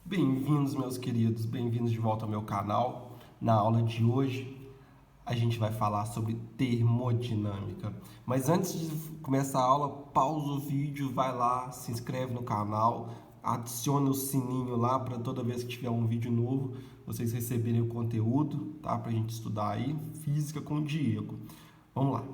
Bem-vindos, meus queridos, bem-vindos de volta ao meu canal. Na aula de hoje, a gente vai falar sobre termodinâmica. Mas antes de começar a aula, pausa o vídeo, vai lá, se inscreve no canal, adiciona o sininho lá para toda vez que tiver um vídeo novo, vocês receberem o conteúdo, tá? Para a gente estudar aí, física com o Diego. Vamos lá.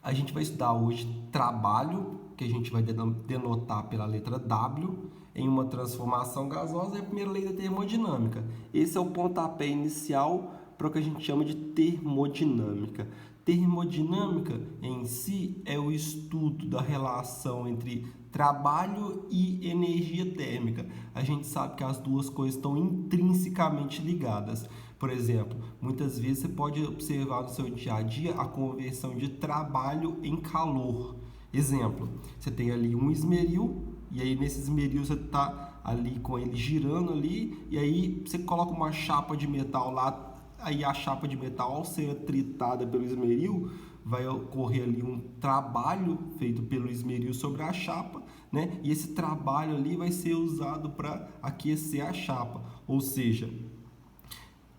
A gente vai estudar hoje trabalho, que a gente vai denotar pela letra W, em uma transformação gasosa, é a primeira lei da termodinâmica. Esse é o pontapé inicial para o que a gente chama de termodinâmica. Termodinâmica em si é o estudo da relação entre trabalho e energia térmica. A gente sabe que as duas coisas estão intrinsecamente ligadas. Por exemplo, muitas vezes você pode observar no seu dia a dia a conversão de trabalho em calor. Exemplo, você tem ali um esmeril, e aí nesse esmeril você está ali com ele girando ali, e aí você coloca uma chapa de metal lá, aí a chapa de metal, ao ser atritada pelo esmeril, vai ocorrer ali um trabalho feito pelo esmeril sobre a chapa, né? E esse trabalho ali vai ser usado para aquecer a chapa, ou seja,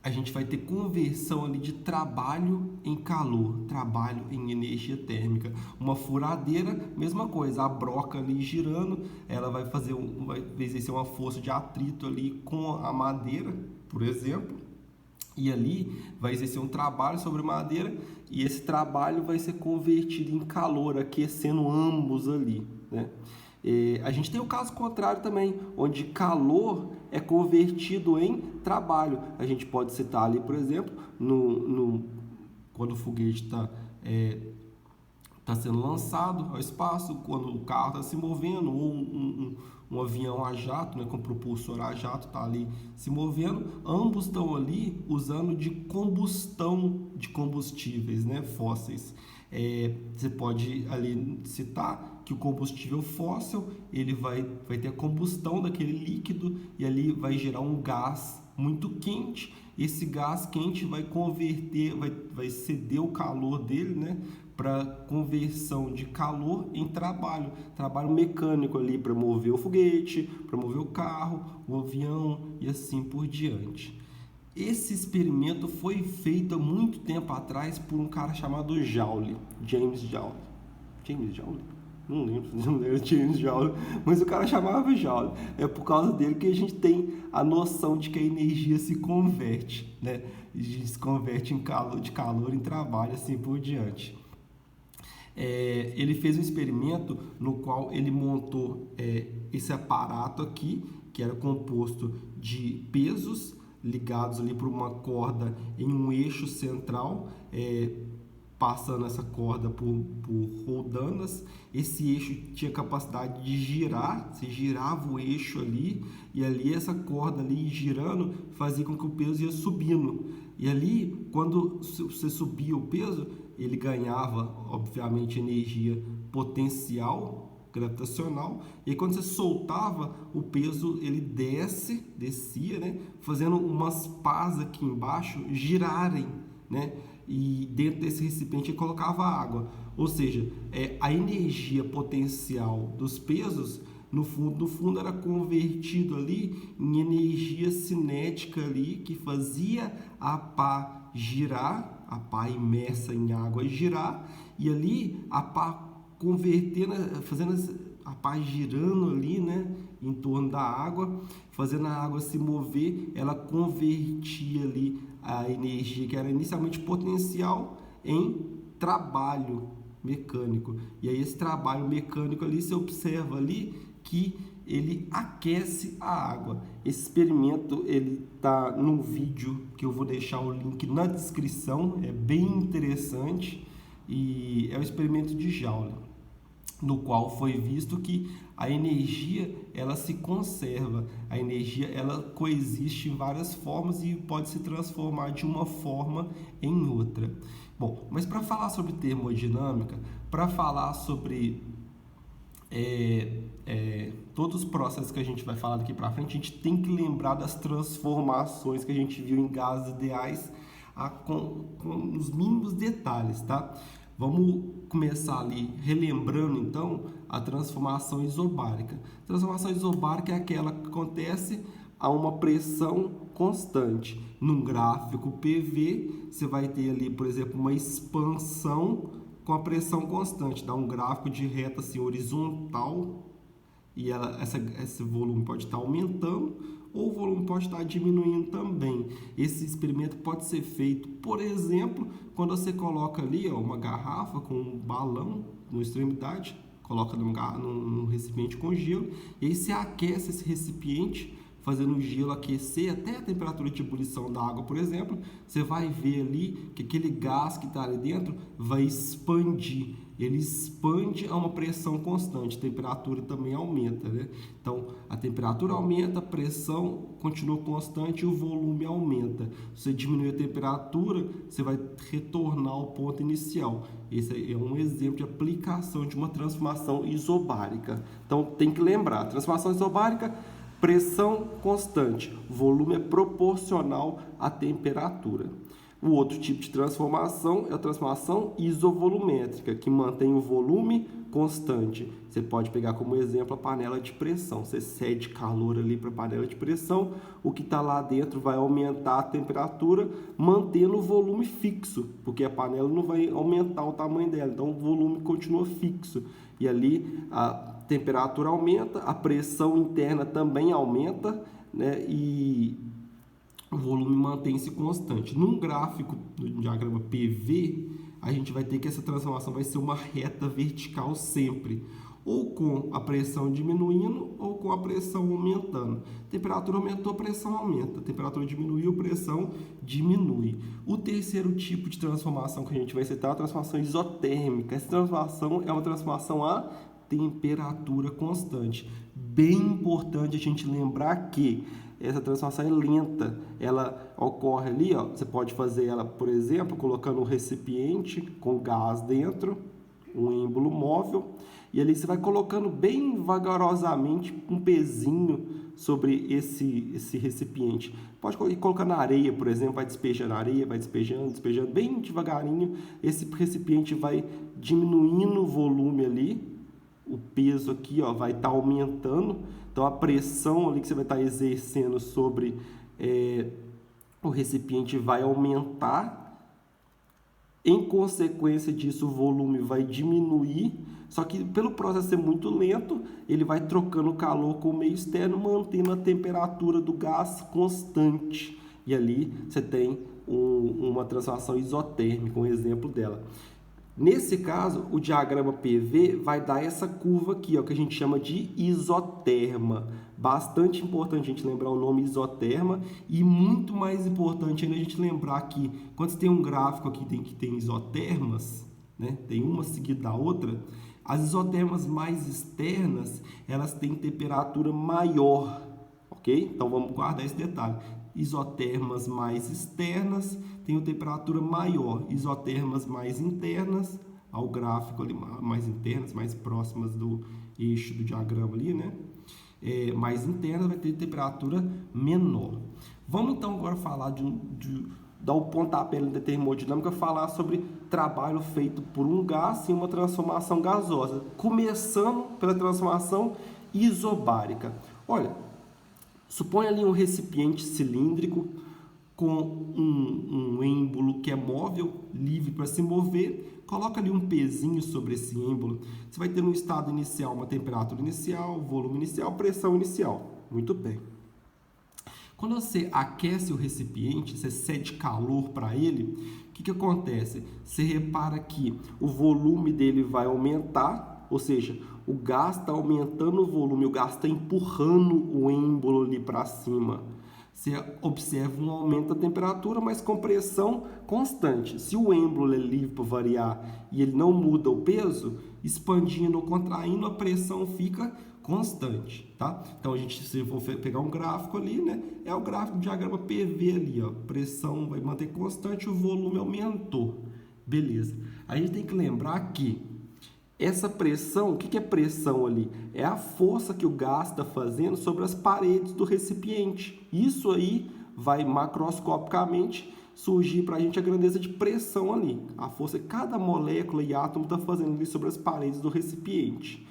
a gente vai ter conversão ali de trabalho em calor, trabalho em energia térmica. Uma furadeira, mesma coisa, a broca ali girando, ela vai vai exercer uma força de atrito ali com a madeira, por exemplo, e ali vai exercer um trabalho sobre a madeira e esse trabalho vai ser convertido em calor, aquecendo ambos ali, né? A gente tem o caso contrário também, onde calor é convertido em trabalho. A gente pode citar ali, por exemplo, quando o foguete está sendo lançado ao espaço, quando o carro está se movendo, ou um avião a jato, né, com propulsor a jato está ali se movendo, ambos estão ali usando de combustão de combustíveis, né, fósseis. Você pode ali citar que o combustível fóssil ele vai ter a combustão daquele líquido e ali vai gerar um gás muito quente. Esse gás quente vai converter, vai ceder o calor dele, né, para conversão de calor em trabalho mecânico ali para mover o foguete, para mover o carro, o avião e assim por diante. Esse experimento foi feito há muito tempo atrás por um cara chamado Joule, James Joule. James Joule? Não lembro de James Joule, mas o cara chamava Joule. É por causa dele que a gente tem a noção de que a energia se converte, né? Se converte de calor em trabalho, assim por diante. Ele fez um experimento no qual ele montou esse aparato aqui, que era composto de pesos ligados ali por uma corda em um eixo central, passando essa corda por roldanas. Esse eixo tinha capacidade de girar, você girava o eixo ali, e ali essa corda ali girando fazia com que o peso ia subindo. E ali, quando você subia o peso, ele ganhava, obviamente, energia potencial gravitacional, e aí, quando você soltava o peso, ele descia, né, fazendo umas pás aqui embaixo girarem, né, e dentro desse recipiente ele colocava água, ou seja, a energia potencial dos pesos no fundo era convertido ali em energia cinética ali que fazia a pá girar, a pá imersa em água girar, e ali a pá convertendo, fazendo a pá girando ali, né, em torno da água, fazendo a água se mover, ela convertia ali a energia que era inicialmente potencial em trabalho mecânico. E aí esse trabalho mecânico ali, você observa ali que ele aquece a água. Esse experimento ele tá num vídeo que eu vou deixar o link na descrição, é bem interessante, e é o experimento de Joule, no qual foi visto que a energia ela se conserva, a energia ela coexiste em várias formas e pode se transformar de uma forma em outra. Bom, mas para falar sobre termodinâmica, para falar sobre todos os processos que a gente vai falar daqui para frente, a gente tem que lembrar das transformações que a gente viu em gases ideais com os mínimos detalhes, tá? Vamos começar ali relembrando então a transformação isobárica. A transformação isobárica é aquela que acontece a uma pressão constante. Num gráfico PV, você vai ter ali, por exemplo, uma expansão com a pressão constante. Dá um gráfico de reta assim, horizontal, e esse volume pode estar aumentando ou o volume pode estar diminuindo também. Esse experimento pode ser feito, por exemplo, quando você coloca ali uma garrafa com um balão na extremidade, coloca num recipiente com gelo, e aí você aquece esse recipiente, fazendo o gelo aquecer até a temperatura de ebulição da água, por exemplo. Você vai ver ali que aquele gás que está ali dentro vai expandir. Ele expande a uma pressão constante, a temperatura também aumenta, né? Então, a temperatura aumenta, a pressão continua constante e o volume aumenta. Se você diminuir a temperatura, você vai retornar ao ponto inicial. Esse é um exemplo de aplicação de uma transformação isobárica. Então, tem que lembrar, transformação isobárica, pressão constante, volume é proporcional à temperatura. O outro tipo de transformação é a transformação isovolumétrica, que mantém o volume constante. Você pode pegar como exemplo a panela de pressão. Você cede calor ali para a panela de pressão, o que está lá dentro vai aumentar a temperatura, mantendo o volume fixo, porque a panela não vai aumentar o tamanho dela, então o volume continua fixo. E ali a temperatura aumenta, a pressão interna também aumenta, né? E o volume mantém-se constante. Num gráfico do diagrama PV, a gente vai ter que essa transformação vai ser uma reta vertical sempre, ou com a pressão diminuindo ou com a pressão aumentando. A temperatura aumentou, a pressão aumenta. A temperatura diminuiu, a pressão diminui. O terceiro tipo de transformação que a gente vai citar é a transformação isotérmica. Essa transformação é uma transformação a temperatura constante. Bem importante a gente lembrar que essa transformação é lenta, ela ocorre ali, você pode fazer ela, por exemplo, colocando um recipiente com gás dentro, um êmbolo móvel, e ali você vai colocando bem vagarosamente um pezinho sobre esse recipiente. Pode ir colocando areia, por exemplo, vai despejando areia, vai despejando bem devagarinho, esse recipiente vai diminuindo o volume ali, o peso aqui vai estar aumentando, então a pressão ali que você vai estar exercendo sobre o recipiente vai aumentar, em consequência disso o volume vai diminuir, só que pelo processo ser muito lento, ele vai trocando calor com o meio externo, mantendo a temperatura do gás constante, e ali você tem uma transformação isotérmica, um exemplo dela. Nesse caso, o diagrama PV vai dar essa curva aqui, que a gente chama de isoterma. Bastante importante a gente lembrar o nome isoterma e muito mais importante ainda a gente lembrar que quando você tem um gráfico aqui que tem isotermas, né, tem uma seguida da outra, as isotermas mais externas, elas têm temperatura maior, ok? Então vamos guardar esse detalhe. Isotermas mais externas têm uma temperatura maior, isotermas mais internas, ao gráfico ali, mais internas, mais próximas do eixo do diagrama ali, né? Mais internas vai ter temperatura menor. Vamos então agora falar dar o pontapé da termodinâmica, falar sobre trabalho feito por um gás em uma transformação gasosa, começando pela transformação isobárica. Olha, suponha ali um recipiente cilíndrico com um êmbolo que é móvel, livre para se mover. Coloca ali um pezinho sobre esse êmbolo. Você vai ter no estado inicial uma temperatura inicial, volume inicial, pressão inicial. Muito bem. Quando você aquece o recipiente, você cede calor para ele, o que acontece? Você repara que o volume dele vai aumentar, ou seja, o gás está aumentando o volume, o gás está empurrando o êmbolo ali para cima. Você observa um aumento da temperatura, mas com pressão constante. Se o êmbolo é livre para variar e ele não muda o peso, expandindo ou contraindo, a pressão fica constante, tá? Então, se eu for pegar um gráfico ali, né? É o gráfico do diagrama PV ali, Pressão vai manter constante, o volume aumentou. Beleza. A gente tem que lembrar que essa pressão, o que é pressão ali? É a força que o gás está fazendo sobre as paredes do recipiente. Isso aí vai macroscopicamente surgir para a gente a grandeza de pressão ali, a força que cada molécula e átomo está fazendo ali sobre as paredes do recipiente.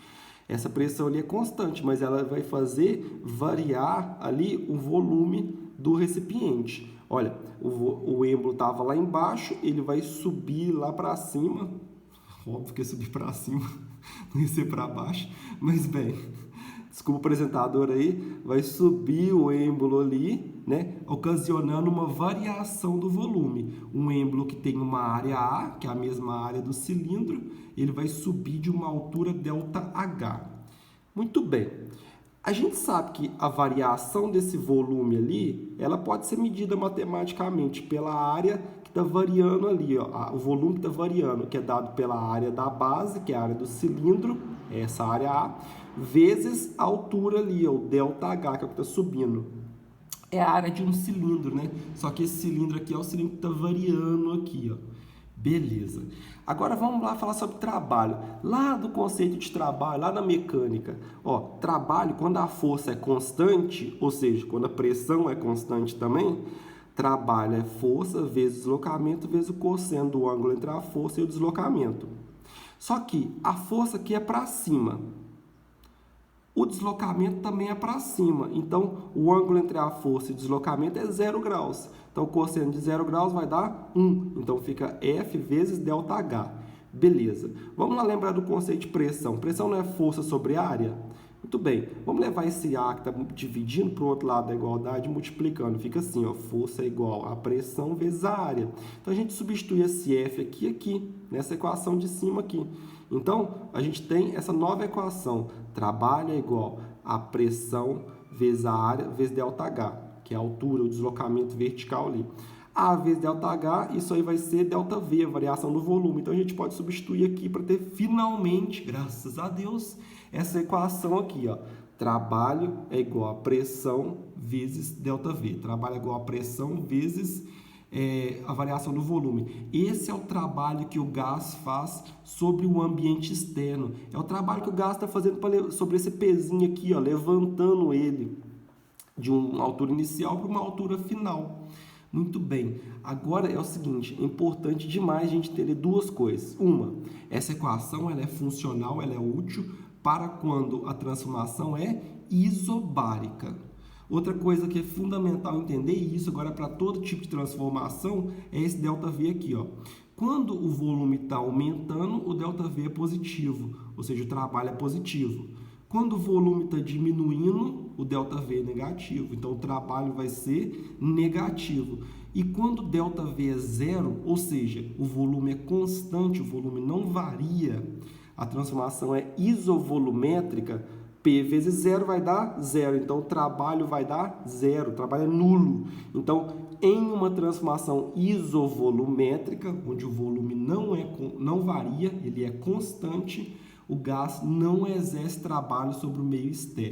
Essa pressão ali é constante, mas ela vai fazer variar ali o volume do recipiente. Olha, o êmbolo estava lá embaixo, ele vai subir lá para cima. Óbvio que ia subir para cima, não ia ser para baixo, mas bem, desculpa o apresentador aí, vai subir o êmbolo ali, né, ocasionando uma variação do volume. Um êmbolo que tem uma área A, que é a mesma área do cilindro, ele vai subir de uma altura ΔH. Muito bem. A gente sabe que a variação desse volume ali, ela pode ser medida matematicamente pela área que está variando ali, ó, o volume que está variando, que é dado pela área da base, que é a área do cilindro, essa área A, vezes a altura ali, ó, o ΔH, que é o que está subindo. É a área de um cilindro, né? Só que esse cilindro aqui é o cilindro que está variando aqui, ó. Beleza. Agora vamos lá falar sobre trabalho. Lá do conceito de trabalho, lá na mecânica, ó, trabalho, quando a força é constante, ou seja, quando a pressão é constante também, trabalho é força vezes deslocamento vezes o cosseno do ângulo entre a força e o deslocamento. Só que a força aqui é para cima. O deslocamento também é para cima. Então, o ângulo entre a força e o deslocamento é 0 graus. Então, o cosseno de 0 graus vai dar 1. Então, fica F vezes ΔH. Beleza. Vamos lá lembrar do conceito de pressão. Pressão não é força sobre área? Muito bem. Vamos levar esse A que está dividindo para o outro lado da igualdade, multiplicando. Fica assim, ó, força é igual a pressão vezes a área. Então, a gente substitui esse F aqui, nessa equação de cima aqui. Então, a gente tem essa nova equação. Trabalho é igual a pressão vezes a área vezes ΔH, que é a altura, o deslocamento vertical ali. A vezes ΔH, isso aí vai ser ΔV, a variação do volume. Então, a gente pode substituir aqui para ter finalmente, graças a Deus, essa equação aqui, ó. Trabalho é igual a pressão vezes ΔV. Trabalho é igual a pressão vezes a variação do volume. Esse é o trabalho que o gás faz sobre o ambiente externo. É o trabalho que o gás está fazendo sobre esse pezinho aqui, ó, levantando ele de uma altura inicial para uma altura final. Muito bem. Agora é o seguinte, é importante demais a gente entender duas coisas. Uma, essa equação ela é funcional, ela é útil para quando a transformação é isobárica. Outra coisa que é fundamental entender, e isso agora para todo tipo de transformação, é esse ΔV aqui, ó. Quando o volume está aumentando, o ΔV é positivo, ou seja, o trabalho é positivo. Quando o volume está diminuindo, o ΔV é negativo, então o trabalho vai ser negativo. E quando o ΔV é zero, ou seja, o volume é constante, o volume não varia, a transformação é isovolumétrica, P vezes zero vai dar zero, então o trabalho vai dar zero, o trabalho é nulo. Então, em uma transformação isovolumétrica, onde o volume não varia, ele é constante, o gás não exerce trabalho sobre o meio externo.